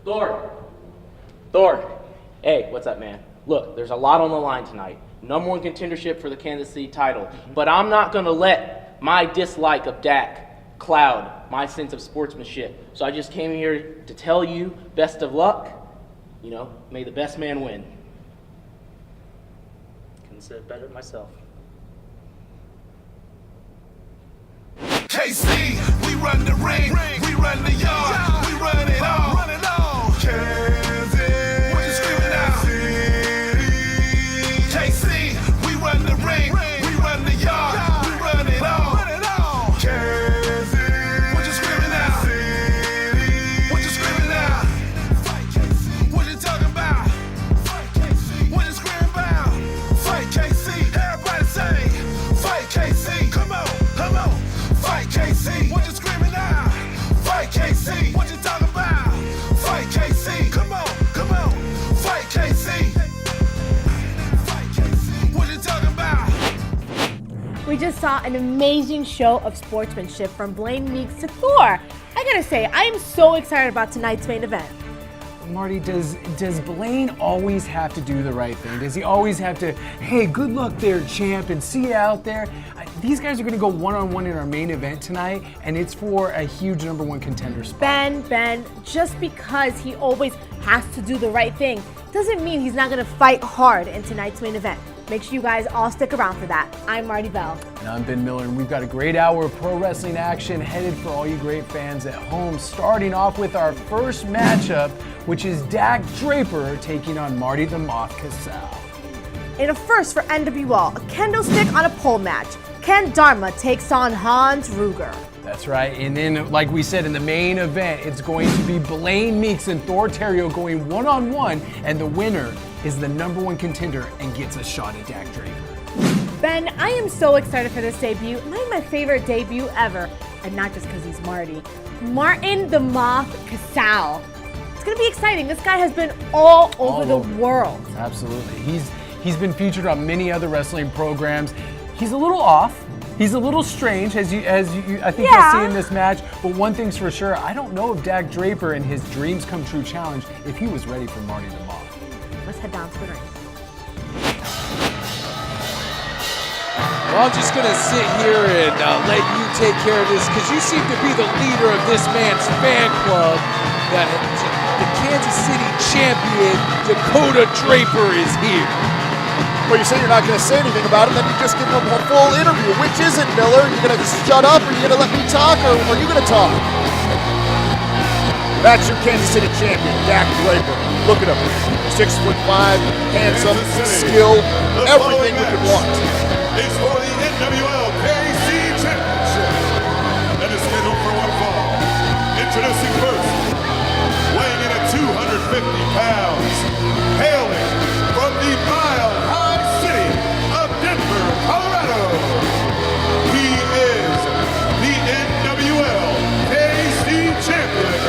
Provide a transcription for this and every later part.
Thor! Thor! Hey, what's up, man? Look, there's a lot on the line tonight. #1 contendership for the Kansas City title. But I'm not going to let my dislike of Dak cloud my sense of sportsmanship. So I just came here to tell you, best of luck. You know, may the best man win. Couldn't say it better myself. KC, we run the ring, we run the yard, we run it all. Kansas, what you screaming out? KC, we run the ring, we run the yard, we run it all. Kansas, what you screaming out? What you screaming out? What you talking about? What you screaming about? Fight KC, everybody say, fight KC, come on, come on. Fight KC, what you screaming out? Fight KC, what you talking about? Fight KC, come on, fight KC. Fight KC, what you talking about? We just saw an amazing show of sportsmanship from Blaine, Meeks to Thor. I gotta say, I am so excited about tonight's main event. Marty, does Blaine always have to do the right thing? Does he always have to, hey, good luck there, champ, and see you out there? These guys are going to go one-on-one in our main event tonight, and it's for a huge #1 contender spot. Ben, just because he always has to do the right thing doesn't mean he's not going to fight hard in tonight's main event. Make sure you guys all stick around for that. I'm Marty Bell. And I'm Ben Miller, and we've got a great hour of pro wrestling action headed for all you great fans at home, starting off with our first matchup, which is Draper taking on Marty the Moth Casaus. In a first for NWL, a Kendo stick on a pole match, Dharma takes on Hans Ruger. That's right, and then, like we said, in the main event, it's going to be Blaine, Meeks, and Thor Theriot going one-on-one, and the winner is the #1 contender and gets a shot at Draper. Ben, I am so excited for this debut. It might be my favorite debut ever, and not just because he's Marty. Martin the Moth Casaus. It's gonna be exciting. This guy has been all over the world. Absolutely, he's been featured on many other wrestling programs. He's a little off. He's a little strange, as you I think you'll see in this match. But one thing's for sure, I don't know if Draper and his Dreams Come True challenge, if he was ready for Marty the Moth. Let's head down to the ring. Well, I'm just going to sit here and let you take care of this, because you seem to be the leader of this man's fan club. That the Kansas City champion, Dakota Draper, is here. Well, you say you're not going to say anything about it, then you just give him a full interview. Which is it, Miller? You're going to shut up, or are you going to let me talk, or are you going to talk? That's your Kansas City champion, Draper. Look at him. 6'5", handsome, skilled, everything you could want. It's for the NWL KC Championship. And it's scheduled for one fall. Introducing first, weighing in at 250 pounds, hailing from the Mile High City of Denver, Colorado. He is the NWL KC Champion.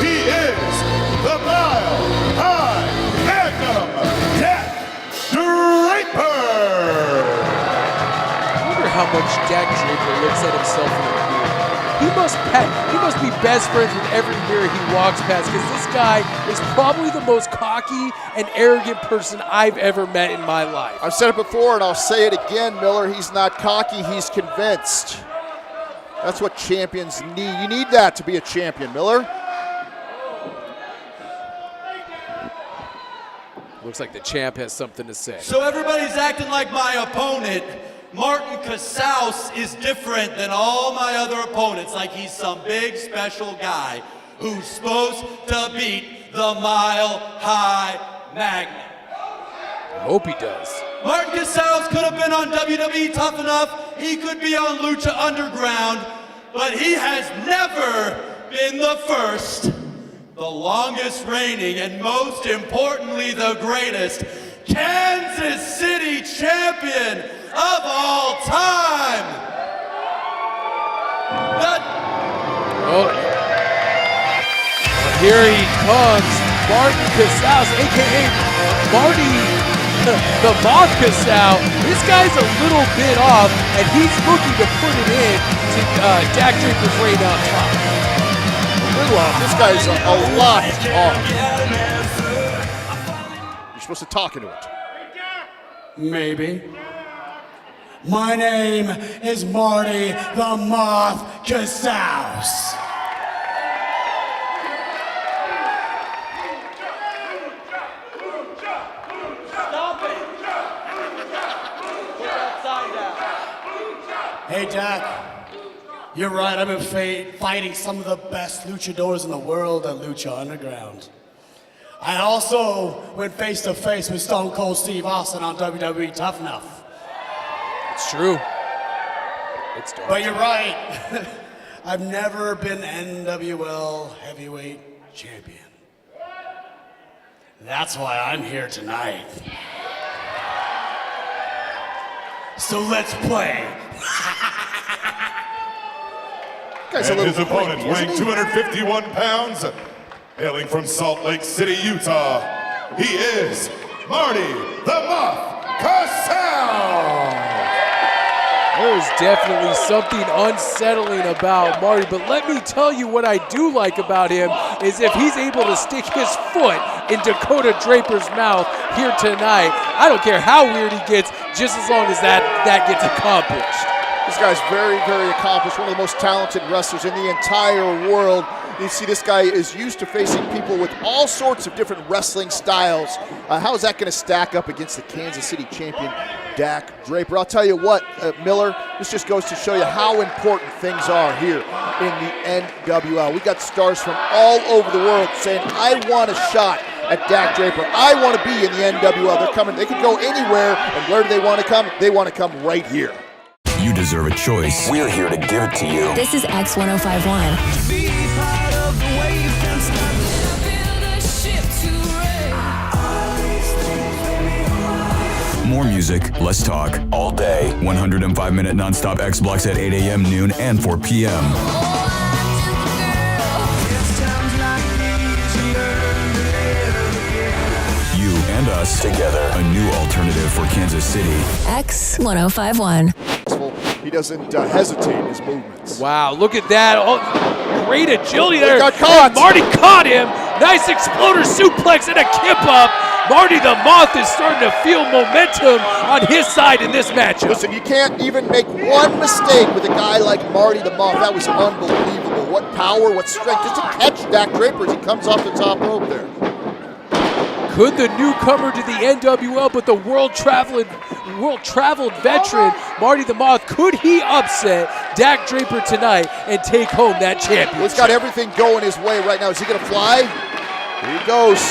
He is the Mile High Magnum Draper. How much Draper looks at himself in the mirror. He must be best friends with every mirror he walks past, because this guy is probably the most cocky and arrogant person I've ever met in my life. I've said it before and I'll say it again, Miller. He's not cocky, he's convinced. That's what champions need. You need that to be a champion, Miller. Looks like the champ has something to say. So everybody's acting like my opponent, Martin Casaus, is different than all my other opponents, like he's some big special guy who's supposed to beat the Mile High Magnum. I hope he does. Martin Casaus could have been on WWE Tough Enough, he could be on Lucha Underground, but he has never been the first, the longest reigning, and most importantly, the greatest Kansas City champion of all time. Here he comes, Martin Casaus, aka Marty the Moth Casaus. This guy's a little bit off, and he's looking to put it in to Draper's reign on top. little off. This guy's a lot off. You're supposed to talk into it. Maybe. My name is Marty the Moth Casaus. Hey, Jack. You're right. I've been fighting some of the best luchadors in the world at Lucha Underground. I also went face to face with Stone Cold Steve Austin on WWE Tough Enough. It's true. It's dark. But you're right. I've never been NWL heavyweight champion. That's why I'm here tonight. So let's play. Guy's a And little his opponent, creepy, isn't weighing he? 251 pounds, hailing from Salt Lake City, Utah, he is Marty the Moth Casaus. There's definitely something unsettling about Marty, but let me tell you what I do like about him is if he's able to stick his foot in Dakota Draper's mouth here tonight, I don't care how weird he gets, just as long as that gets accomplished. This guy's very, very accomplished, one of the most talented wrestlers in the entire world. You see, this guy is used to facing people with all sorts of different wrestling styles. How is that going to stack up against the Kansas City champion, Dak Draper? I'll tell you what, Miller, this just goes to show you how important things are here in the NWL. We got stars from all over the world saying, I want a shot at Dak Draper. I want to be in the NWL. They're coming. They can go anywhere, and where do they want to come? They want to come right here. You deserve a choice. We're here to give it to you. This is X1051. More music, less talk, all day. 105-minute nonstop X blocks at 8 a.m., noon, and 4 p.m. You and us together. A new alternative for Kansas City. X1051. He doesn't hesitate in his movements. Wow, look at that. Oh, great agility there. got caught. And Marty caught him. Nice exploder suplex and a kip up. Marty the Moth is starting to feel momentum on his side in this matchup. Listen, you can't even make one mistake with a guy like Marty the Moth. That was unbelievable. What power, what strength. Just to catch Dak Draper as he comes off the top rope there. Could the newcomer to the NWL, but the world-traveled veteran, Marty the Moth, could he upset Dak Draper tonight and take home that championship? He's got everything going his way right now. Is he going to fly? Here he goes.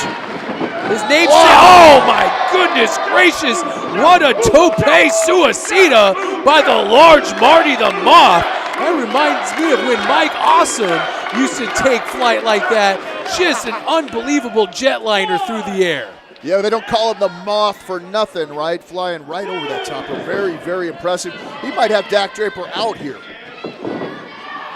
His name's oh my goodness gracious! What a tope suicida by the large Marty the Moth. That reminds me of when Mike Awesome used to take flight like that. Just an unbelievable jetliner through the air. Yeah, they don't call him the Moth for nothing, right? Flying right over that top. Very, very impressive. He might have Dak Draper out here.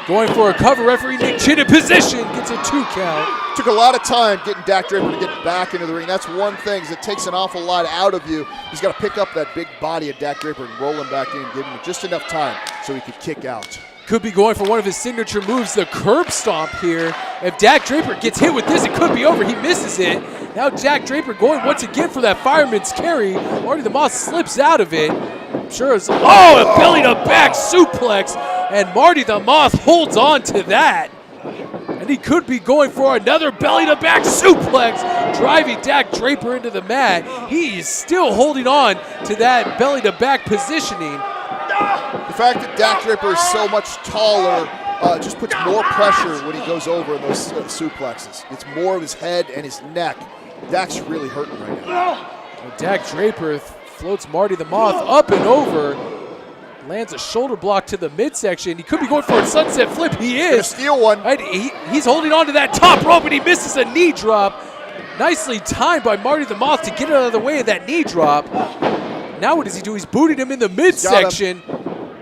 Going for a cover, referee Nick Chin in position, gets a 2 count. Took a lot of time getting Dak Draper to get back into the ring. That's one thing, is it takes an awful lot out of you. He's got to pick up that big body of Dak Draper and roll him back in, give him just enough time so he could kick out. Could be going for one of his signature moves, the curb stomp here. If Dak Draper gets hit with this, it could be over. He misses it. Now Dak Draper going once again for that fireman's carry. Marty the Moth slips out of it. I'm sure it's, a belly to back suplex. And Marty the Moth holds on to that. And he could be going for another belly to back suplex, driving Dak Draper into the mat. He is still holding on to that belly to back positioning. The fact that Dak Draper is so much taller just puts more pressure when he goes over in those suplexes. It's more of his head and his neck. Dak's really hurting right now. Dak Draper floats Marty the Moth up and over. Lands a shoulder block to the midsection. He could be going for a sunset flip. He is. Gonna steal one. Right, he's holding on to that top rope, and he misses a knee drop. Nicely timed by Marty the Moth to get out of the way of that knee drop. Now what does he do? He's booted him in the midsection.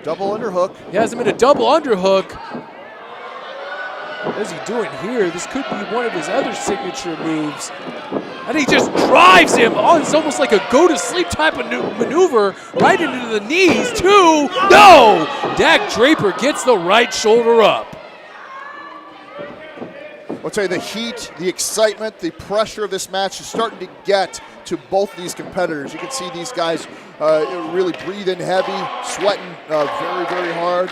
Double underhook. He has him in a double underhook. What is he doing here? This could be one of his other signature moves. And he just drives him. Oh, it's almost like a go-to-sleep type of maneuver right into the knees, too. No! Dak Draper gets the right shoulder up. I'll tell you, the heat, the excitement, the pressure of this match is starting to get to both of these competitors. You can see these guys really breathing heavy, sweating very, very hard.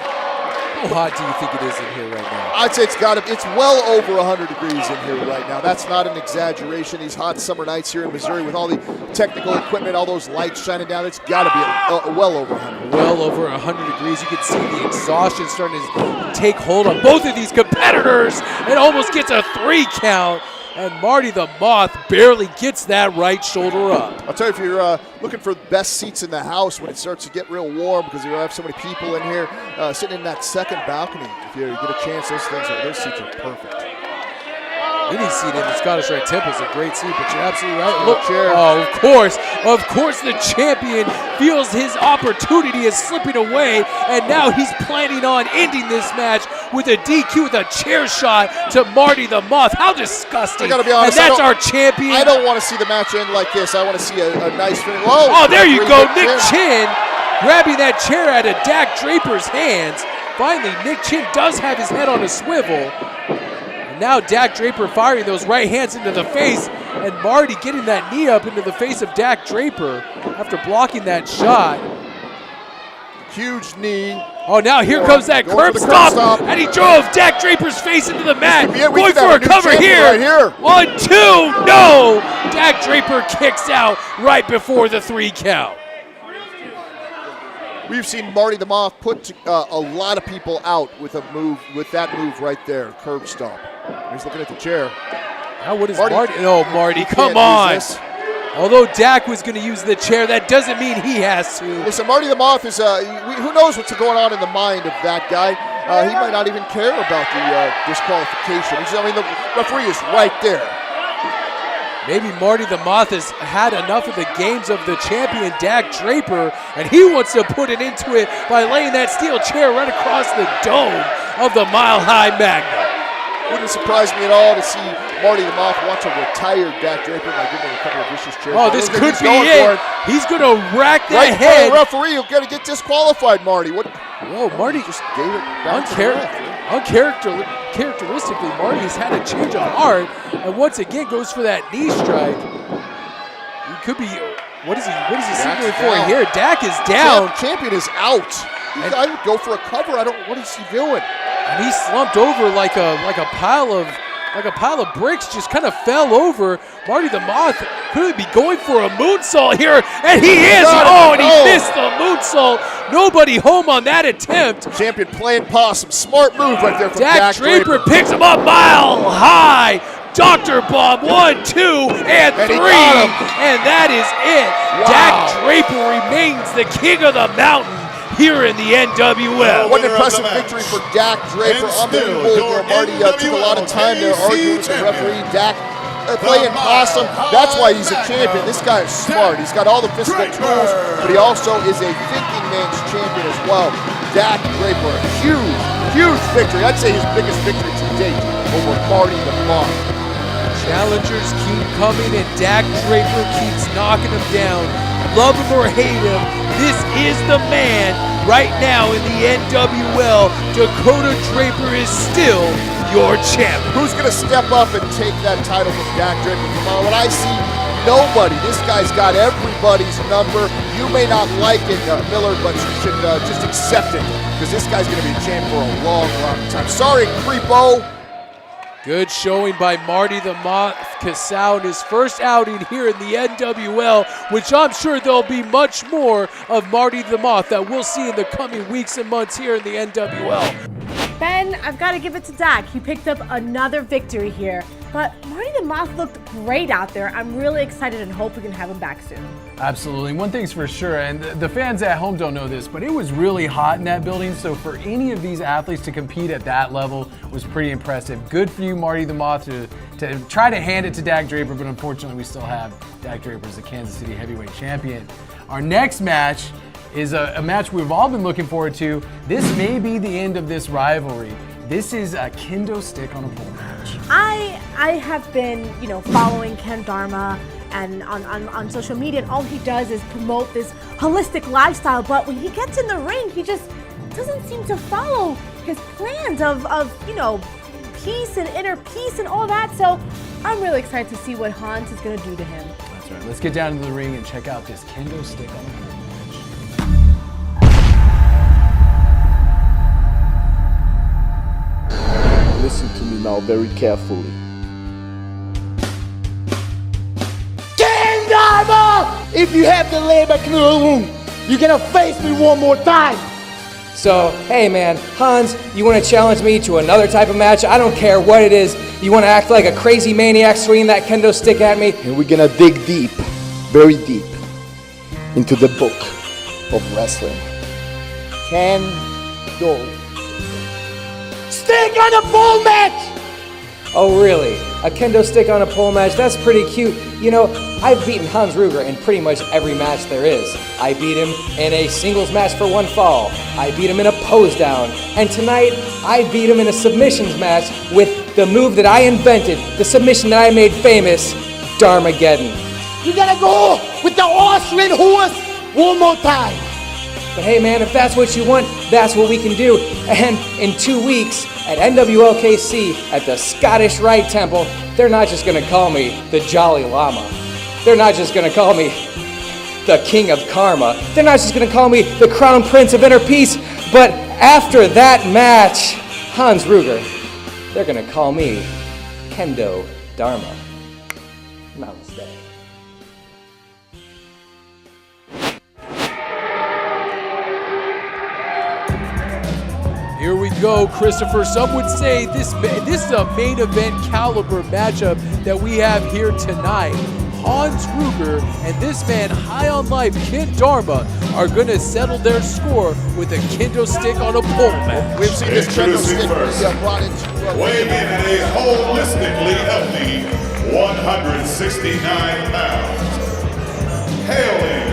How hot do you think it is in here right now? I'd say it's well over 100 degrees in here right now. That's not an exaggeration. These hot summer nights here in Missouri with all the technical equipment, all those lights shining down, it's got to be well over 100. Well over 100 degrees. You can see the exhaustion starting to take hold on both of these competitors. It almost gets a 3 count. And Marty the Moth barely gets that right shoulder up. I'll tell you, if you're looking for the best seats in the house when it starts to get real warm because you have so many people in here sitting in that second balcony, if you get a chance, those seats are perfect. Any seat in the Scottish Rite Temple is a great seat, but you're absolutely right. Look, chair. Oh, of course the champion feels his opportunity is slipping away, and now he's planning on ending this match with a DQ with a chair shot to Marty the Moth. How disgusting. I gotta be honest, and that's our champion. I don't want to see the match end like this. I want to see a nice finish. Oh, there you go. Nick Chin grabbing that chair out of Dak Draper's hands. Finally, Nick Chin does have his head on a swivel. Now Dak Draper firing those right hands into the face, and Marty getting that knee up into the face of Dak Draper after blocking that shot. Huge knee. Oh, now here comes that curb stomp, and he drove Dak Draper's face into the mat. Going for a cover here. Right here. 1, 2, no! Dak Draper kicks out right before the 3 count. We've seen Marty the Moth put a lot of people out with that move right there, curb stomp. He's looking at the chair. Now what is Marty? No, Marty, come on. Although Dak was going to use the chair, that doesn't mean he has to. Listen, Marty the Moth is, who knows what's going on in the mind of that guy. He might not even care about the disqualification. The referee is right there. Maybe Marty the Moth has had enough of the games of the champion Dak Draper, and he wants to put it into it by laying that steel chair right across the dome of the Mile High Magnum. Wouldn't surprise me at all to see Marty the Moth want to retire Dak Draper by giving him a couple of vicious chairs. Oh, this could be it. He's going to rack that head. The referee, you're going to get disqualified, Marty. Whoa, Marty just gave it back to the left. Uncharacteristically, Marty's had a change of heart, and once again goes for that knee strike. He could be. What is he signaling for here? Dak is down. Champion is out. I would go for a cover. What is he doing? And he slumped over like a pile of bricks, just kind of fell over. Marty the Moth could be going for a moonsault here, and he is. And he missed the moonsault. Nobody home on that attempt. Champion playing possum. Smart move right there from Dak Draper. Picks him up Mile High. Dr. Bomb, 1, 2, and 3. And that is it. Wow. Dak Draper remains the king of the mountain here in the NWL. What an impressive victory for Dak Draper. Unbelievable. Marty took a lot of time there arguing with the referee. Dak playing possum. That's why he's a champion. This guy is smart. He's got all the physical tools, but he also is a thinking man's champion as well. Dak Draper, a huge victory. I'd say his biggest victory to date over Marty the Moth. Challengers keep coming, and Dak Draper keeps knocking them down. Love him or hate him, this is the man right now in the NWL. Dakota Draper is still your champ. Who's going to step up and take that title from Dak Draper? From what I see, nobody. This guy's got everybody's number. You may not like it, Miller, but you should just accept it, because this guy's going to be a champ for a long time. Sorry, creepo. Good showing by Marty the Moth Casaus in his first outing here in the NWL, which I'm sure there'll be much more of Marty the Moth that we'll see in the coming weeks and months here in the NWL. Ben, I've got to give it to Dak. He picked up another victory here. But Marty the Moth looked great out there. I'm really excited and hope we can have him back soon. Absolutely. One thing's for sure, and the fans at home don't know this, but it was really hot in that building, so for any of these athletes to compete at that level was pretty impressive. Good for you, Marty the Moth, to try to hand it to Dak Draper, but unfortunately we still have Dak Draper as the Kansas City heavyweight champion. Our next match is a match we've all been looking forward to. This may be the end of this rivalry. This is a Kendo stick on a pole match. I have been, following Ken Dharma and on social media, and all he does is promote this holistic lifestyle, but when he gets in the ring, he just doesn't seem to follow his plans of peace and inner peace and all that. So I'm really excited to see what Hans is going to do to him. That's right. Let's get down to the ring and check out this kendo stick on the pole match. Listen to me now very carefully. Dharma! If you have to lay back in the room, you're gonna face me one more time. So, hey man, Hans, you want to challenge me to another type of match? I don't care what it is. You want to act like a crazy maniac swinging that kendo stick at me? And we're gonna dig deep, very deep, into the book of wrestling. Kendo stick on a pole match! Oh really? A kendo stick on a pole match? That's pretty cute. You know, I've beaten Hans Ruger in pretty much every match there is. I beat him in a singles match for one fall. I beat him in a pose down. And tonight, I beat him in a submissions match with the move that I invented, the submission that I made famous, Dharmageddon. You gotta go with the Austrian horse one more time. But hey man, if that's what you want, that's what we can do. And in 2 weeks, at NWLKC at the Scottish Rite Temple, they're not just gonna call me the Jolly Llama. They're not just gonna call me the King of Karma. They're not just gonna call me the Crown Prince of Inner Peace. But after that match, Hans Ruger, they're gonna call me Kendo Dharma. Namaste. Here we go, Christopher. Some would say this is a main event caliber matchup that we have here tonight. Hans Ruger and this man high on life, Kid Dharma, are going to settle their score with a kendo stick on a pole match. We've seen this kendo stick brought into weighing in at a holistically healthy 169 pounds. Hailing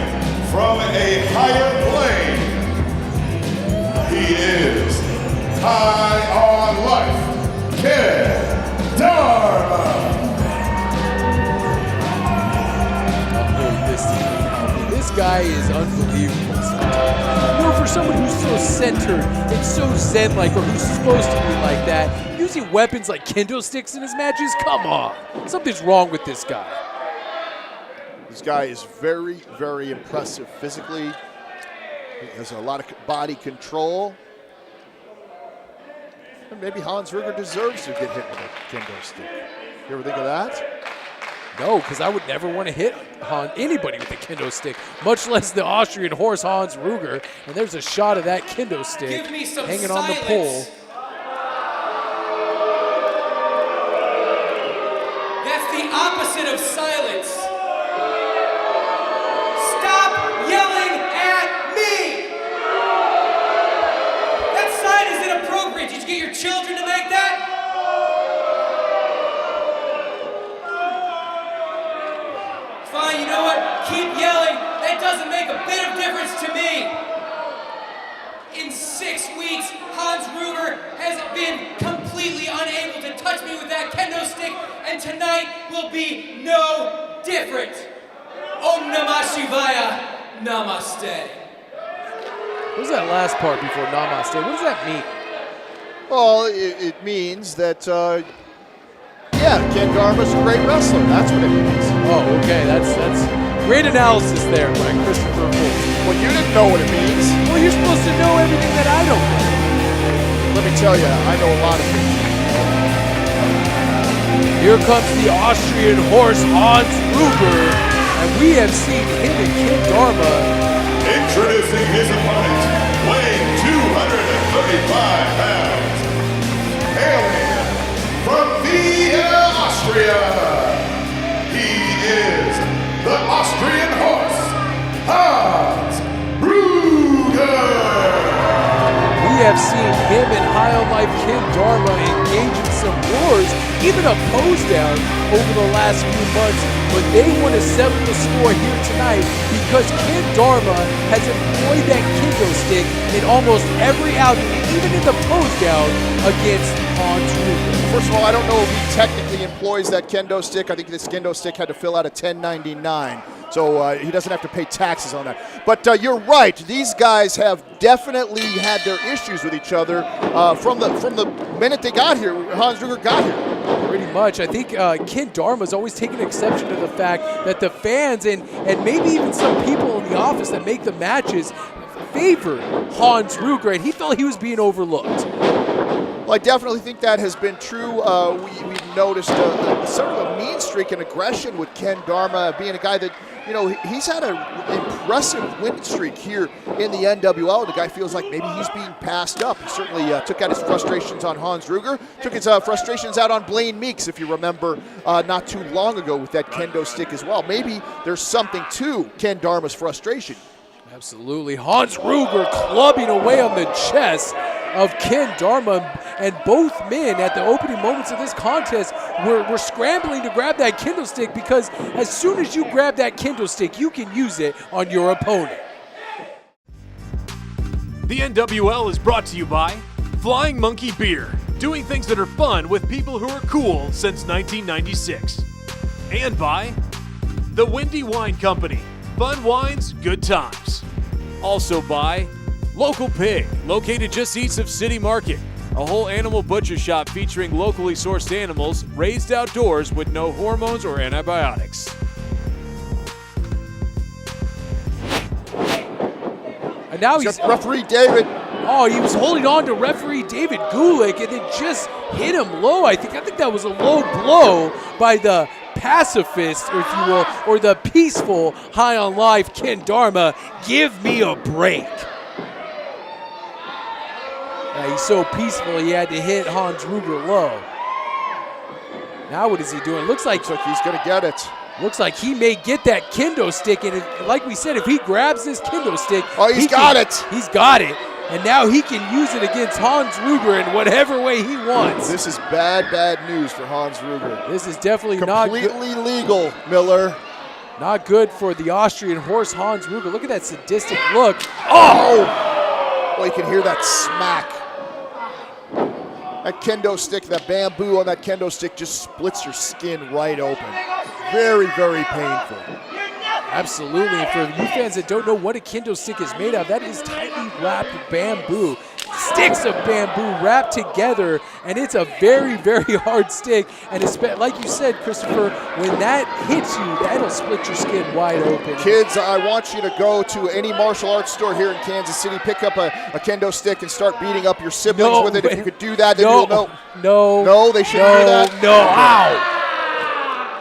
from a higher plane, he is high on life, Dharma. This guy is unbelievable sometimes. You know, for someone who's so centered and so zen-like, or who's supposed to be like that, using weapons like kendo sticks in his matches, come on. Something's wrong with this guy. This guy is very, very impressive physically. He has a lot of body control. And maybe Hans Ruger deserves to get hit with a kendo stick. You ever think of that? No, because I would never want to hit anybody with a kendo stick, much less the Austrian horse Hans Ruger. And there's a shot of that kendo stick hanging on the pole. That's the opposite of silence. Stop yelling at me! That sign is inappropriate. Did you get your children to make that? Fine, you know what? Keep yelling. That doesn't make a bit of difference to me. In 6 weeks, Hans Ruger has been completely unable to touch me with that kendo stick, and tonight will be no different. Om Namah Shivaya, Namaste. What was that last part before Namaste? What does that mean? Well, it means that, yeah, Ken Dharma's a great wrestler. That's what it means. Oh, okay. That's great analysis there by Christopher Wolf. Well, you didn't know what it means. Well, you're supposed to know everything that I don't know. Let me tell you, I know a lot of things. Here comes the Austrian horse Hans Ruger, and we have seen him and Kid Dharma. Introducing his opponent, weighing 235 pounds, hailing from Vienna, Austria. He is the Austrian horse, Hans Ruger. We have seen him and High on Life Kid Dharma engage in some wars, even a pose down over the last few months, but they want to settle the score here tonight because Kid Dharma has employed that kendo stick in almost every outing, even in the pose down against Hans Ruger. First of all, I don't know if he technically employs that kendo stick. I think this kendo stick had to fill out a 1099. So he doesn't have to pay taxes on that. But you're right. These guys have definitely had their issues with each other from the minute they got here. Hans Ruger got here. Pretty much. I think Ken Dharma's always taken exception to the fact that the fans and maybe even some people in the office that make the matches favored Hans Ruger, and he felt he was being overlooked. Well, I definitely think that has been true. We've noticed sort of a mean streak and aggression with Ken Dharma, being a guy that, you know, he's had an impressive win streak here in the NWL. The guy feels like maybe he's being passed up. He certainly took out his frustrations on Hans Ruger, took his frustrations out on Blaine Meeks, if you remember, not too long ago with that kendo stick as well. Maybe there's something to Ken Dharma's frustration. Absolutely. Hans Ruger clubbing away on the chest of Ken Dharma, and both men at the opening moments of this contest were scrambling to grab that kendo stick, because as soon as you grab that kendo stick, you can use it on your opponent. The NWL is brought to you by Flying Monkey Beer, doing things that are fun with people who are cool since 1996. And by the Windy Wine Company, fun wines, good times. Also by Local Pig, located just east of City Market, a whole animal butcher shop featuring locally sourced animals raised outdoors with no hormones or antibiotics. And now he's referee David. Oh, he was holding on to referee David Gulick and then just hit him low. I think that was a low blow by the pacifist, if you will, or the peaceful high on life Ken Dharma. Give me a break. He's so peaceful he had to hit Hans Ruger low. Now what is he doing? Looks like he's going to get it. Looks like he may get that kendo stick, and like we said, if he grabs this kendo stick, he's got it. He's got it, and now he can use it against Hans Ruger in whatever way he wants. This is bad news for Hans Ruger. This is definitely completely legal, Miller. Not good for the Austrian horse Hans Ruger. Look at that sadistic look. Oh! Well, you can hear that smack. That kendo stick, that bamboo on that kendo stick just splits your skin right open. Very, very painful. Absolutely. And for you fans that don't know what a kendo stick is made of, that is tightly wrapped bamboo. Sticks of bamboo wrapped together, and it's a very, very hard stick. And it's, like you said, Christopher, when that hits you, that'll split your skin wide open. Kids, I want you to go to any martial arts store here in Kansas City, pick up a kendo stick and start beating up your siblings with it. If you could do that, then you'll know. No, they shouldn't do that? No, ow!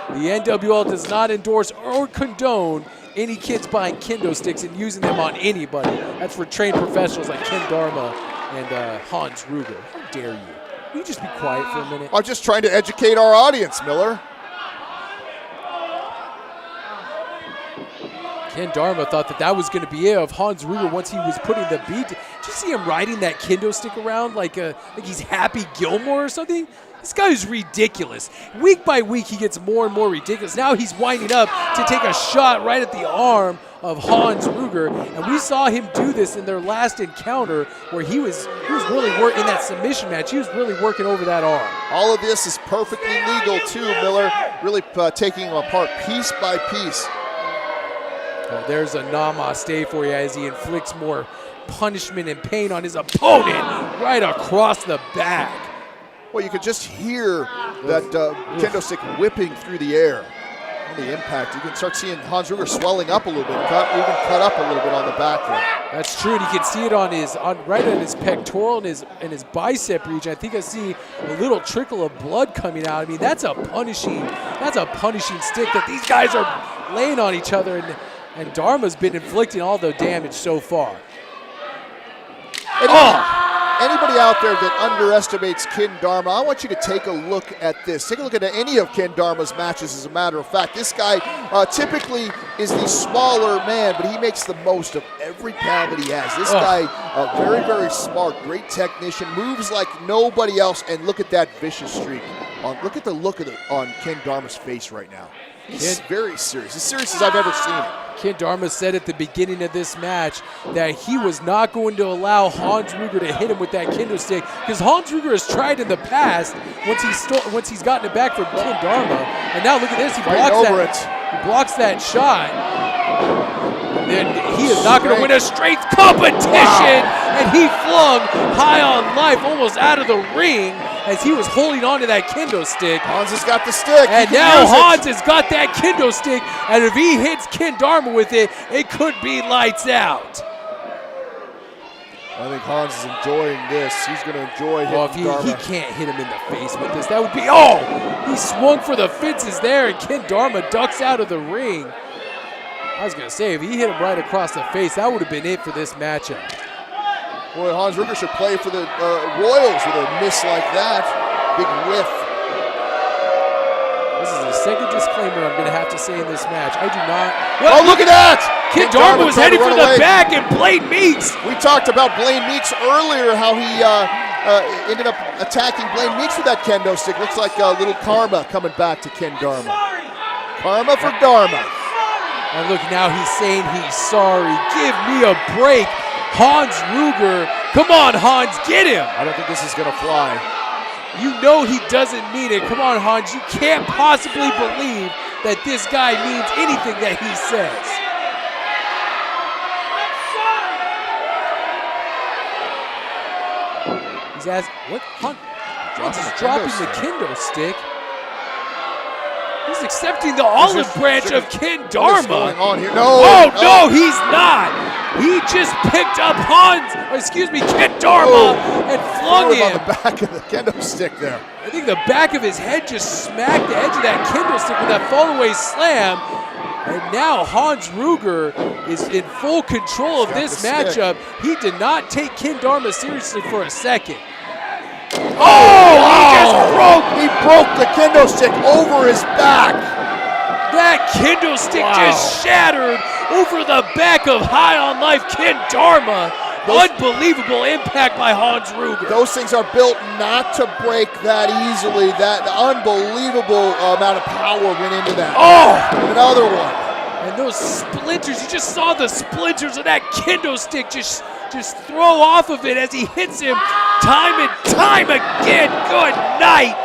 The NWL does not endorse or condone any kids buying kendo sticks and using them on anybody. That's for trained professionals like Ken Dharma and Hans Ruger. How dare you? Will you just be quiet for a minute? I'm just trying to educate our audience, Miller. Ken Dharma thought that was going to be it of Hans Ruger once he was putting the beat. Did you see him riding that kendo stick around like he's Happy Gilmore or something? This guy is ridiculous. Week by week, he gets more and more ridiculous. Now he's winding up to take a shot right at the arm of Hans Ruger, and we saw him do this in their last encounter where he was really working in that submission match. He was really working over that arm. All of this is perfectly legal too, Miller. Really taking him apart piece by piece. Well, there's a namaste for you as he inflicts more punishment and pain on his opponent right across the back. Well, you could just hear that kendo stick whipping through the air. On the impact, you can start seeing Hans Ruger swelling up a little bit, even cut up a little bit on the back there. That's true, and you can see it on right on his pectoral and his bicep region. I think I see a little trickle of blood coming out. I mean, that's a punishing stick that these guys are laying on each other, and Dharma's been inflicting all the damage so far. Anybody out there that underestimates Ken Dharma, I want you to take a look at this. Take a look at any of Ken Dharma's matches, as a matter of fact. This guy typically is the smaller man, but he makes the most of every pound that he has. This guy, very, very smart, great technician, moves like nobody else, and look at that vicious streak. Look at the look on Ken Dharma's face right now. He's very serious, as serious as I've ever seen him. Ken Dharma said at the beginning of this match that he was not going to allow Hans Ruger to hit him with that kendo stick, because Hans Ruger has tried in the past once he's gotten it back from Ken Dharma, and now look at this, he blocks that. He blocks that shot. Then he is not going to win a strength competition. And he flung High on Life almost out of the ring as he was holding on to that kendo stick. Hans has got the stick. And now Hans has got that kendo stick. And if he hits Ken Dharma with it, it could be lights out. I think Hans is enjoying this. He's going to enjoy hitting Well, if he Dharma. can't hit him in the face with this, that would be, oh! He swung for the fences there, and Ken Dharma ducks out of the ring. I was going to say, if he hit him right across the face, that would have been it for this matchup. Boy, Hans Ruger should play for the Royals with a miss like that. Big whiff. This is the second disclaimer I'm going to have to say in this match. I do not... Oh, look at that! Ken Dharma was heading for the back, and Blaine Meeks. We talked about Blaine Meeks earlier, how he ended up attacking Blaine Meeks with that kendo stick. Looks like a little karma coming back to Ken Dharma. Karma for Dharma. And look, now he's saying he's sorry. Give me a break. Hans Ruger. Come on, Hans, get him. I don't think this is going to fly. You know he doesn't mean it. Come on, Hans. You can't possibly believe that this guy means anything that he says. He's asked, what? Hans is dropping the kendo stick. He's accepting the olive branch of Ken Dharma. What is going on here? No. Oh, no, he's not. He just picked up Ken Dharma and flung him. On the back of the kendo stick there. I think the back of his head just smacked the edge of that kendo stick with that fallaway slam. And now Hans Ruger is in full control of this matchup. He did not take Ken Dharma seriously for a second. He broke the kendo stick over his back. That kendo stick just shattered over the back of High on Life Ken Dharma. Unbelievable impact by Hans Ruger. Those things are built not to break that easily. That unbelievable amount of power went into that. Oh! Another one. And those splinters, you just saw the splinters of that kendo stick just throw off of it as he hits him time and time again. Good night.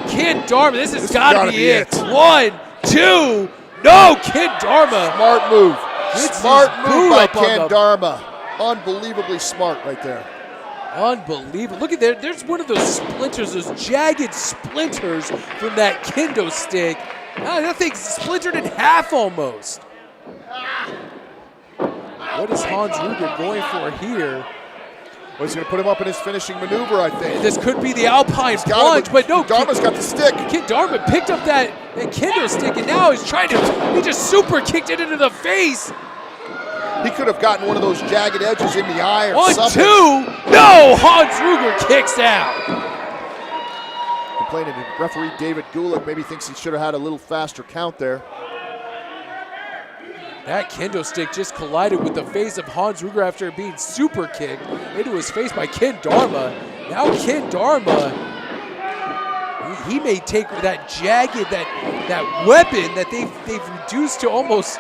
Ken Dharma, this has got to be it. 1, 2, no, Ken Dharma. Smart move. Smart move by up on Ken the- Dharma. Unbelievably smart right there. Unbelievable. Look at there. There's one of those splinters, those jagged splinters from that kendo stick. That thing's splintered in half almost. What is Hans Ruger going for here? Well, he's going to put him up in his finishing maneuver, I think. This could be the Alpine plunge, but no. Dharma's got the stick. Ken Dharma picked up that kendo stick, and now he's trying to, he just super kicked it into the face. He could have gotten one of those jagged edges in the eye or 1, something. 2, no, Hans Ruger kicks out. Complaining, referee David Gulick maybe thinks he should have had a little faster count there. That kendo stick just collided with the face of Hans Ruger after being super kicked into his face by Ken Dharma. Now Ken Dharma, he may take that jagged, that weapon that they've reduced to almost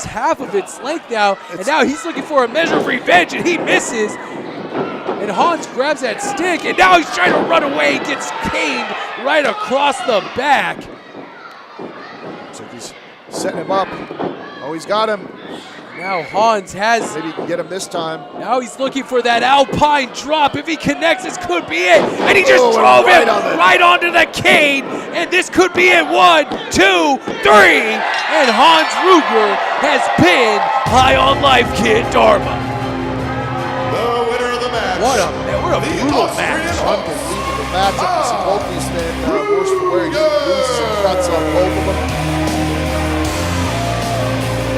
half of its length now, and now he's looking for a measure of revenge, and he misses. And Hans grabs that stick, and now he's trying to run away, gets caned right across the back. Looks like he's setting him up. Oh, he's got him. Now Hans has... Maybe he can get him this time. Now he's looking for that Alpine drop. If he connects, this could be it. And he just drove him right onto the cane. And this could be it. 1, 2, 3. And Hans Ruger has pinned High on Life Ken Dharma. The winner of the match. What a brutal match. Unbelievable matchup. You see both these men worse for wear. You lose some cuts on both of them.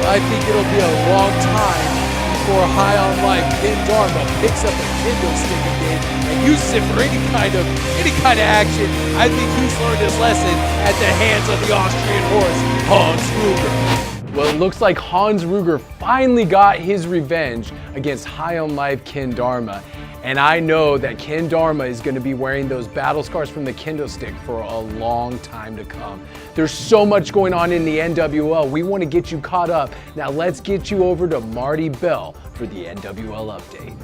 I think it'll be a long time before High on Life Ken Dharma picks up a kendo stick again and uses it for any kind of action. I think he's learned his lesson at the hands of the Austrian horse, Hans Ruger. Well, it looks like Hans Ruger finally got his revenge against High on Life Ken Dharma. And I know that Ken Dharma is going to be wearing those battle scars from the kendo stick for a long time to come. There's so much going on in the NWL. We want to get you caught up. Now let's get you over to Marty Bell for the NWL update.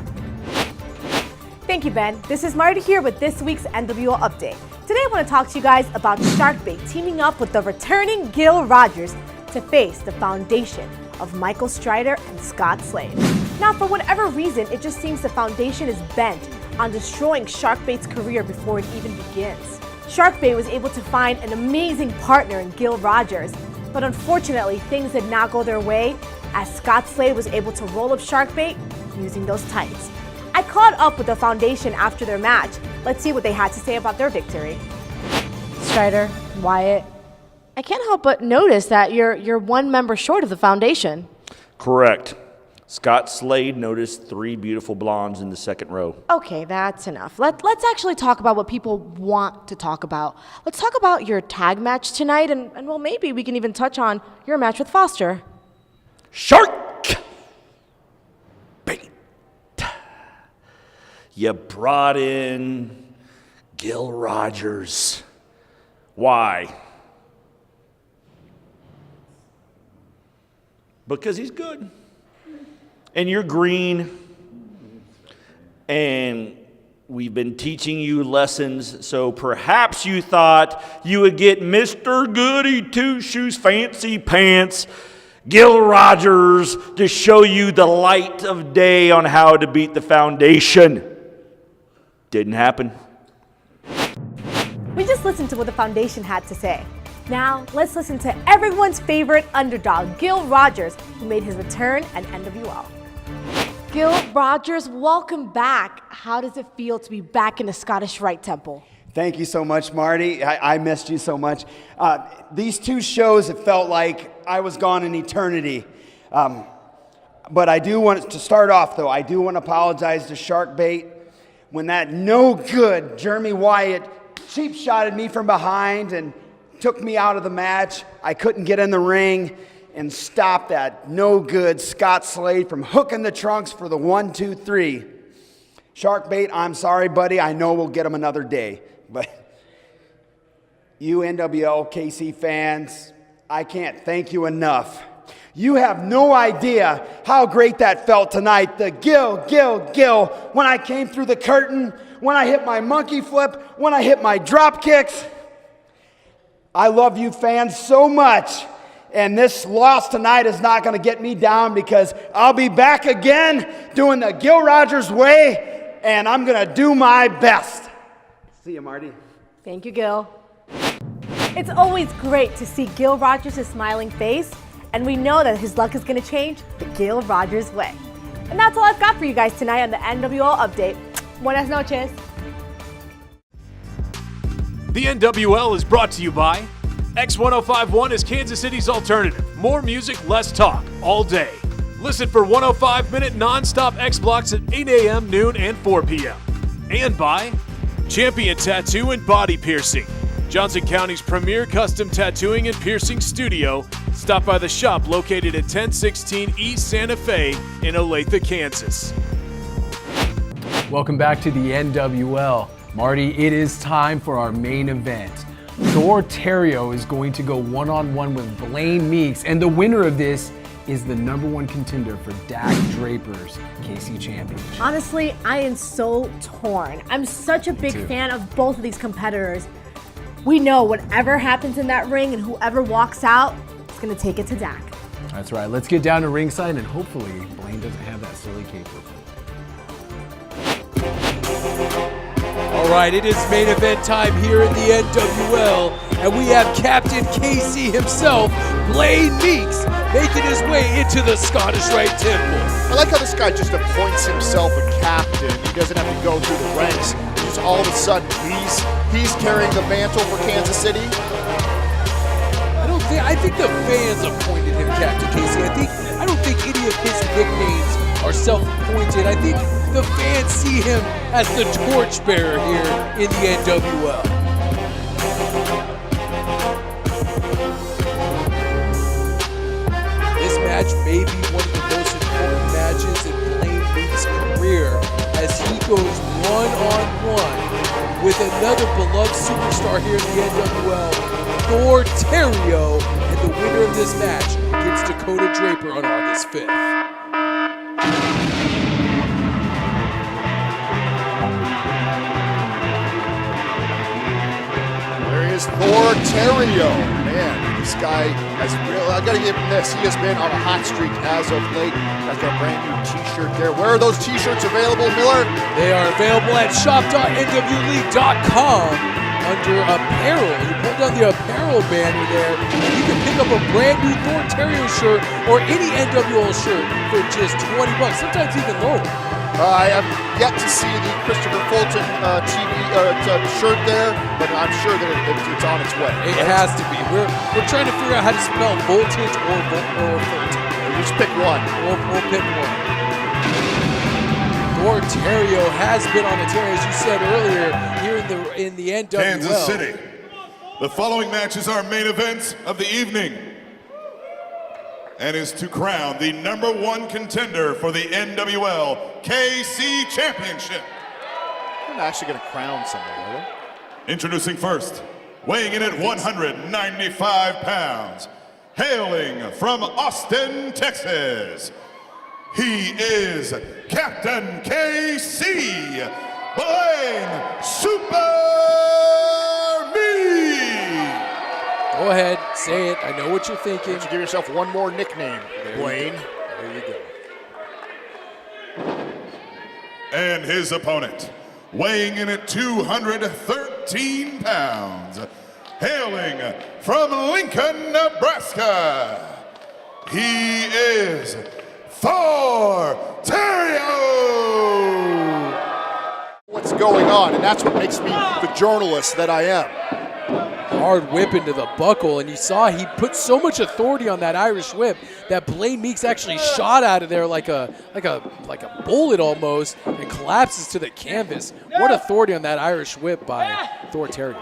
Thank you, Ben. This is Marty here with this week's NWL update. Today I want to talk to you guys about Sharkbait teaming up with the returning Gil Rogers to face the foundation of Michael Strider and Scott Slade. Now, for whatever reason, it just seems the foundation is bent on destroying Sharkbait's career before it even begins. Sharkbait was able to find an amazing partner in Gil Rogers, but unfortunately, things did not go their way as Scott Slade was able to roll up Sharkbait using those tights. I caught up with the foundation after their match. Let's see what they had to say about their victory. Strider, Wyatt, I can't help but notice that you're one member short of the foundation. Correct. Scott Slade noticed 3 beautiful blondes in the second row. Okay, that's enough. Let's actually talk about what people want to talk about. Let's talk about your tag match tonight, and well, maybe we can even touch on your match with Foster. Shark! Bait. You brought in Gil Rogers. Why? Because he's good. And you're green. And we've been teaching you lessons, so perhaps you thought you would get Mr. Goody Two-Shoes Fancy Pants, Gil Rogers, to show you the light of day on how to beat the foundation. Didn't happen. We just listened to what the foundation had to say. Now, let's listen to everyone's favorite underdog, Gil Rogers, who made his return at NWL. Gil Rogers, welcome back. How does it feel to be back in the Scottish Rite Temple? Thank you so much, Marty. I missed you so much. These 2 shows, it felt like I was gone in eternity. But I do want to start off, though. I do want to apologize to Sharkbait. When that no good Jeremy Wyatt cheap shotted me from behind and took me out of the match, I couldn't get in the ring and stop that no good Scott Slade from hooking the trunks for the 1, 2, 3. Sharkbait, I'm sorry, buddy. I know we'll get him another day. But you NWL KC fans, I can't thank you enough. You have no idea how great that felt tonight. The Gil, when I came through the curtain, when I hit my monkey flip, when I hit my drop kicks. I love you fans so much. And this loss tonight is not going to get me down because I'll be back again doing the Gil Rogers way, and I'm going to do my best. See you, Marty. Thank you, Gil. It's always great to see Gil Rogers' smiling face, and we know that his luck is going to change the Gil Rogers way. And that's all I've got for you guys tonight on the NWL update. Buenas noches. The NWL is brought to you by X1051 is Kansas City's alternative. More music, less talk, all day. Listen for 105-minute non-stop X blocks at 8 a.m., noon, and 4 p.m. And by Champion Tattoo and Body Piercing, Johnson County's premier custom tattooing and piercing studio. Stop by the shop located at 1016 East Santa Fe in Olathe, Kansas. Welcome back to the NWL. Marty, it is time for our main event. Thor Theriot is going to go one-on-one with Blaine Meeks, and the winner of this is the #1 contender for Dak Draper's KC Championship. Honestly, I am so torn. I'm such a big fan of both of these competitors. We know whatever happens in that ring and whoever walks out is going to take it to Dak. That's right. Let's get down to ringside, and hopefully Blaine doesn't have that silly cape with him. All right, it is main event time here in the NWL, and we have Captain KC himself, Blaine Meeks, making his way into the Scottish Rite Temple. I like how this guy just appoints himself a captain. He doesn't have to go through the ranks. Just all of a sudden, he's carrying the mantle for Kansas City. I think the fans appointed him Captain KC. I don't think any of his nicknames are self-appointed. I think the fans see him as the torchbearer here in the NWL. This match may be one of the most important matches in Blaine Meeks' career as he goes one-on-one with another beloved superstar here in the NWL, Thor Theriot, and the winner of this match gets Dakota Draper on August 5th. is Thor Theriot. Man, this guy has real. I gotta give him this. He has been on a hot streak as of late. Got that brand new T-shirt there. Where are those T-shirts available, Miller? They are available at shop.nwleague.com under apparel. You pull down the apparel banner there, and you can pick up a brand new Thor Theriot shirt or any NWL shirt for just $20, sometimes even lower. I have yet to see the Christopher Fulton TV shirt there, but I'm sure that it's on its way. It has to be. We're trying to figure out how to spell voltage or Fulton. Just pick one. We'll pick one. Thor Theriot has been on the tear, as you said earlier, here in the NWL. Kansas City. The following match is our main event of the evening, and is to crown the #1 contender for the NWL KC Championship. I'm actually going to crown somebody, are they? Introducing first, weighing in at 195 pounds, hailing from Austin, Texas, he is Captain KC, Blaine Super Me. Go ahead, say it. I know what you're thinking. Why don't you give yourself one more nickname, Blaine? There you go. And his opponent, weighing in at 213 pounds, hailing from Lincoln, Nebraska, he is Thor Theriot. What's going on? And that's what makes me the journalist that I am. Hard whip into the buckle, and you saw he put so much authority on that Irish whip that Blaine Meeks actually shot out of there like a bullet almost, and collapses to the canvas. What authority on that Irish whip by Thor Theriot.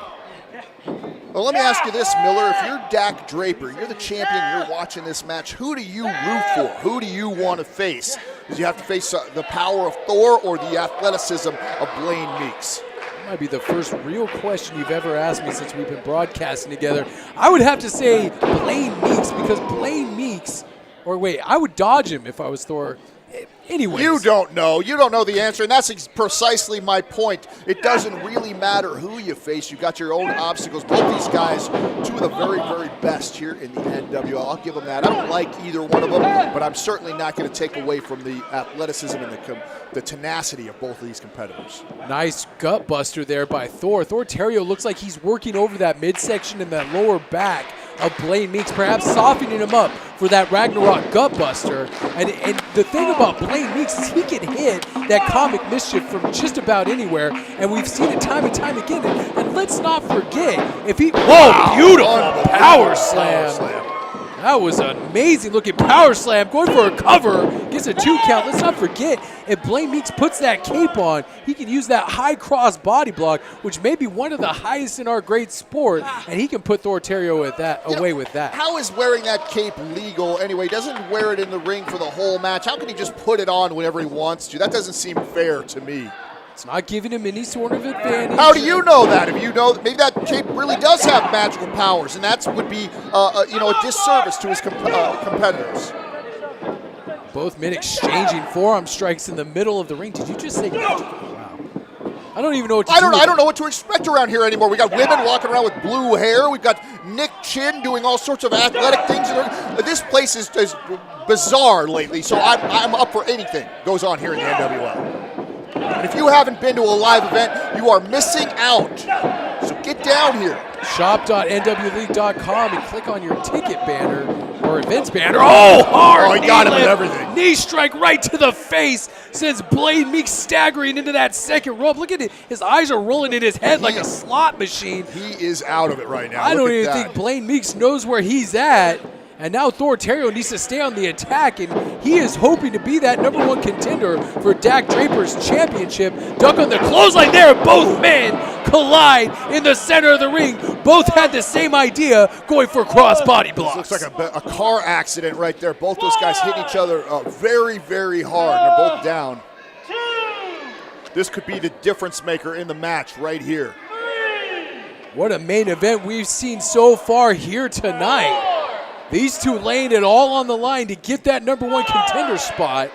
Well, let me ask you this, Miller. If you're Dak Draper, you're the champion, you're watching this match, who do you root for? Who do you want to face? Do you have to face the power of Thor or the athleticism of Blaine Meeks? That might be the first real question you've ever asked me since we've been broadcasting together. I would have to say Blaine Meeks, because Blaine Meeks, or wait, I would dodge him if I was Thor. Anyways. You don't know. You don't know the answer, and that's precisely my point. It doesn't really matter who you face. You've got your own obstacles. Both these guys, two of the very, very best here in the NWL. I'll give them that. I don't like either one of them, but I'm certainly not going to take away from the athleticism and the tenacity of both of these competitors. Nice gut buster there by Thor. Thor Theriot looks like he's working over that midsection and that lower back of Blaine Meeks, perhaps softening him up for that Ragnarok gut buster. And the thing about Blaine Meeks is he can hit that comic mischief from just about anywhere, and we've seen it time and time again. And let's not forget, if he, whoa, beautiful power slam. That was an amazing looking power slam, going for a cover, gets a 2 count. Let's not forget, if Blaine Meeks puts that cape on, he can use that high cross body block, which may be one of the highest in our great sport, and he can put Thor Theriot with that, with that. How is wearing that cape legal anyway? He doesn't wear it in the ring for the whole match. How can he just put it on whenever he wants to? That doesn't seem fair to me. It's not giving him any sort of advantage. How do you know that? If you know, maybe that cape really does have magical powers, and that would be, a disservice to his competitors. Both men exchanging forearm strikes in the middle of the ring. Did you just say magical? Wow. I don't even know what to do. I don't know what to expect around here anymore. We got women walking around with blue hair. We've got Nick Chin doing all sorts of athletic things. This place is bizarre lately, so I'm up for anything goes on here in the NWL. And if you haven't been to a live event, you are missing out. So get down here. Shop.nwleague.com and click on your ticket banner or events banner. Oh, hard! Oh, he got him with everything. Knee strike right to the face sends Blaine Meeks staggering into that second rope. Look at it. His eyes are rolling in his head like a slot machine. He is out of it right now. I don't even think Blaine Meeks knows where he's at. And now Thor Theriot needs to stay on the attack, and he is hoping to be that #1 contender for Dak Draper's championship. Duck on the clothesline there. Both men collide in the center of the ring. Both had the same idea, going for cross-body blocks. This looks like a car accident right there. Both those guys hitting each other very, very hard. They're both down. This could be the difference maker in the match right here. What a main event we've seen so far here tonight. These two laying it all on the line to get that #1 contender spot.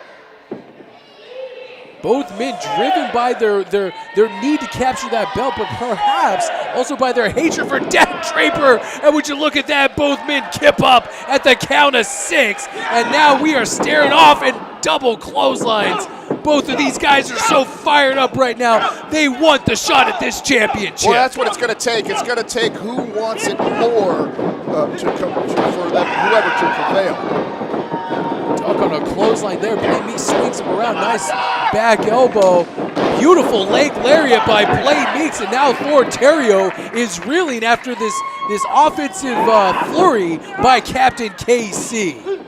Both men driven by their need to capture that belt, but perhaps also by their hatred for Dak Draper. And would you look at that? Both men kip up at the count of 6. And now we are staring off in double clotheslines. Both of these guys are so fired up right now. They want the shot at this championship. Well, that's what it's going to take. It's going to take who wants it more for whoever to prevail. Talk on a clothesline there. Blaine Meeks swings him around. Nice back elbow. Beautiful leg lariat by Blaine Meeks. And now Thor Theriot is reeling after this offensive flurry by Captain KC.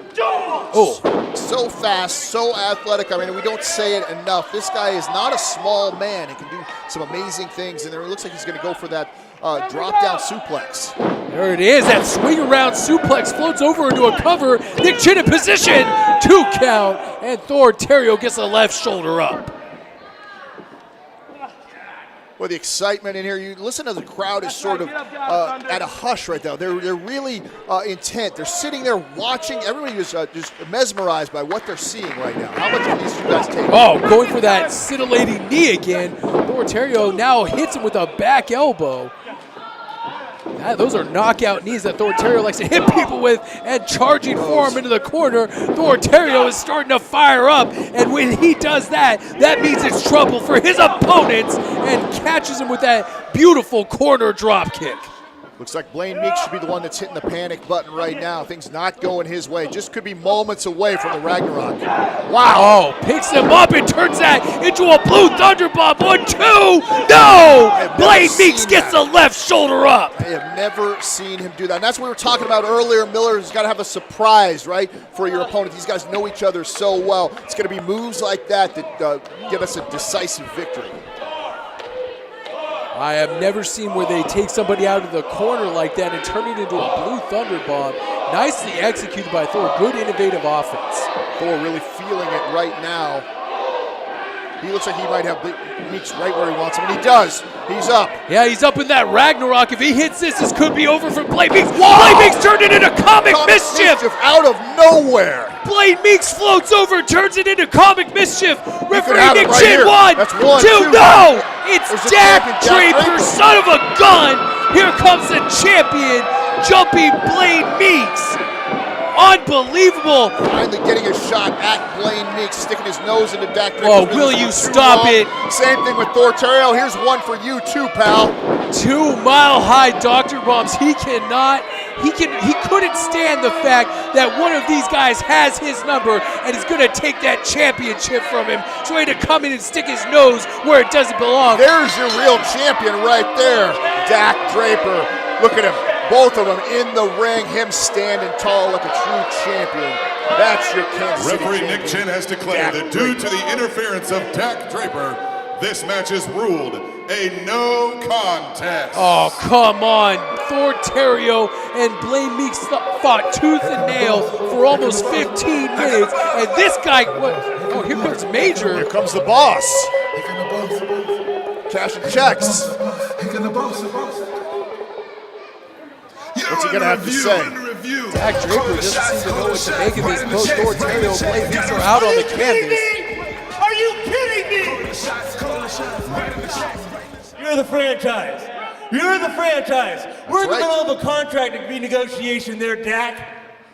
Oh, so fast, so athletic. I mean, we don't say it enough. This guy is not a small man and can do some amazing things. And there it looks like he's going to go for that drop-down suplex. There it is. That swing around suplex floats over into a cover. Nick Chin in position. 2 count. And Thor Theriot gets the left shoulder up. Well, the excitement in here, you listen to the crowd is sort of at a hush right now. They're really intent. They're sitting there watching. Everybody is just mesmerized by what they're seeing right now. How much of these you guys take? Oh, going for that scintillating knee again. Thor Theriot now hits him with a back elbow. Those are knockout knees that Thor Theriot likes to hit people with, and charging forearm into the corner. Thor Theriot is starting to fire up, and when he does that, that means it's trouble for his opponents, and catches him with that beautiful corner drop kick. Looks like Blaine Meeks should be the one that's hitting the panic button right now. Things not going his way. Just could be moments away from the Ragnarok. Wow. Oh, picks him up and turns that into a blue thunder bomb. 1, 2. No! Blaine Meeks gets the left shoulder up. I have never seen him do that. And that's what we were talking about earlier. Miller's got to have a surprise, right, for your opponent. These guys know each other so well. It's going to be moves like that that give us a decisive victory. I have never seen where they take somebody out of the corner like that and turn it into a blue thunder bomb. Nicely executed by Thor. Good innovative offense. Thor really feeling it right now. He looks like he might have Meeks right where he wants him, and he does. He's up. Yeah, he's up in that Ragnarok. If he hits this could be over for Blaine Meeks. Blaine Meeks turned it into comic mischief out of nowhere. Blaine Meeks floats over, turns it into comic mischief. Referee Nick right Chin, here. 1, That's 1, 2, 2. no! It's Dak champion, Draper, son of a gun. Here comes the champion, jumping Blaine Meeks. Unbelievable. Finally getting a shot at Blaine Meeks, sticking his nose into Dak Draper. Oh, will you stop it? Same thing with Thor Theriot. Here's one for you too, pal. 2 mile-high doctor bombs. He couldn't stand the fact that one of these guys has his number and is going to take that championship from him. So he had to come in and stick his nose where it doesn't belong. There's your real champion right there, Dak Draper. Look at him. Both of them in the ring, him standing tall like a true champion. That's your Kansas City Referee champion. Nick Chin has declared that due to the interference of Dak Draper, this match is ruled a no contest. Oh, come on. Thor Theriot and Blaine Meeks fought tooth and nail for almost 15 minutes. And this guy, oh, here comes Major. Here comes the boss. Cashing checks. What's he going to have to say? Dak Draper doesn't seem to know what to make of this. Both Thor Theriot and Blaine Meeks are out on the canvas. Are you kidding me? You're the franchise. You're the franchise. We're in the middle of a contract renegotiation there, Dak.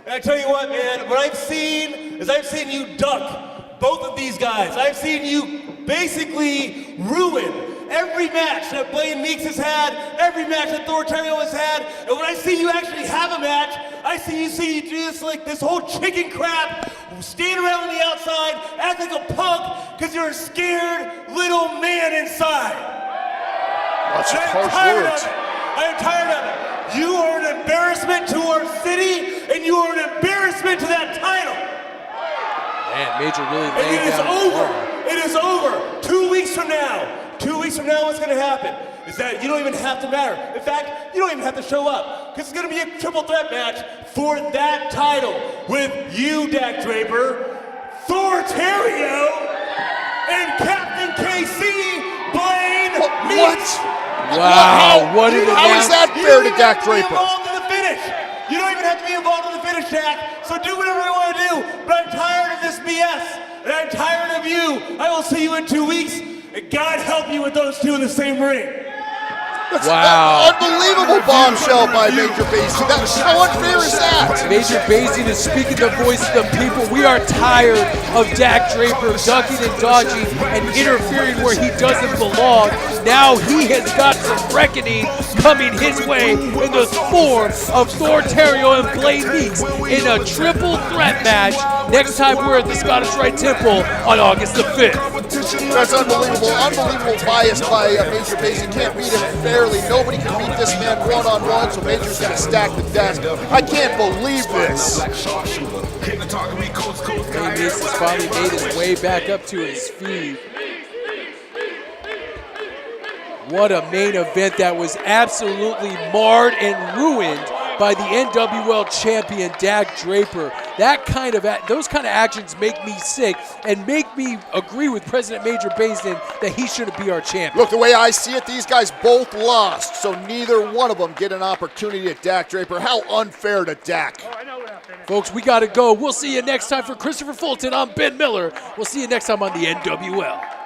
And I tell you what, man, what I've seen is I've seen you duck both of these guys. I've seen you basically ruin every match that Blaine Meeks has had, every match that Thor Theriot has had, and when I see you actually have a match, I see you do this like this whole chicken crap, stand around on the outside, act like a punk, because you're a scared little man inside. Lots of harsh words. I am tired of it. You are an embarrassment to our city, and you are an embarrassment to that title. Man, Major really And laying it is down. over. It is over. 2 weeks from now. 2 weeks from now, what's going to happen is that you don't even have to matter. In fact, you don't even have to show up, because it's going to be a triple threat match for that title with you, Dak Draper, Thor Theriot, and Captain KC, Blaine Meeks. Wow, what an How is that fair to Dak Draper? Involved in the finish. You don't even have to be involved in the finish, Dak. So do whatever you want to do. But I'm tired of this BS. And I'm tired of you. I will see you in 2 weeks. And God help you with those two in the same ring. That's Wow. an unbelievable bombshell by Major Basie. How unfair is that? Major Basie is speaking the voice of the people. We are tired of Dak Draper ducking and dodging and interfering where he doesn't belong. Now he has got some reckoning coming his way in the form of Thor, Theriot, and Blaine Meeks in a triple threat match next time we're at the Scottish Rite Temple on August the 5th. That's unbelievable. Unbelievable bias by Major Basie. Can't beat him fairly. Nobody can beat this man one-on-one, so Major's going to stack the desk. I can't believe this. Blaine Meeks has finally made his way back up to his feet. What a main event that was absolutely marred and ruined by the NWL champion Dak Draper. Those kind of actions make me sick and make me agree with President Major Basie that he shouldn't be our champion. Look, the way I see it, these guys both lost, so neither one of them get an opportunity at Dak Draper. How unfair to Dak. Folks, we got to go. We'll see you next time. For Christopher Fulton, I'm Ben Miller. We'll see you next time on the NWL.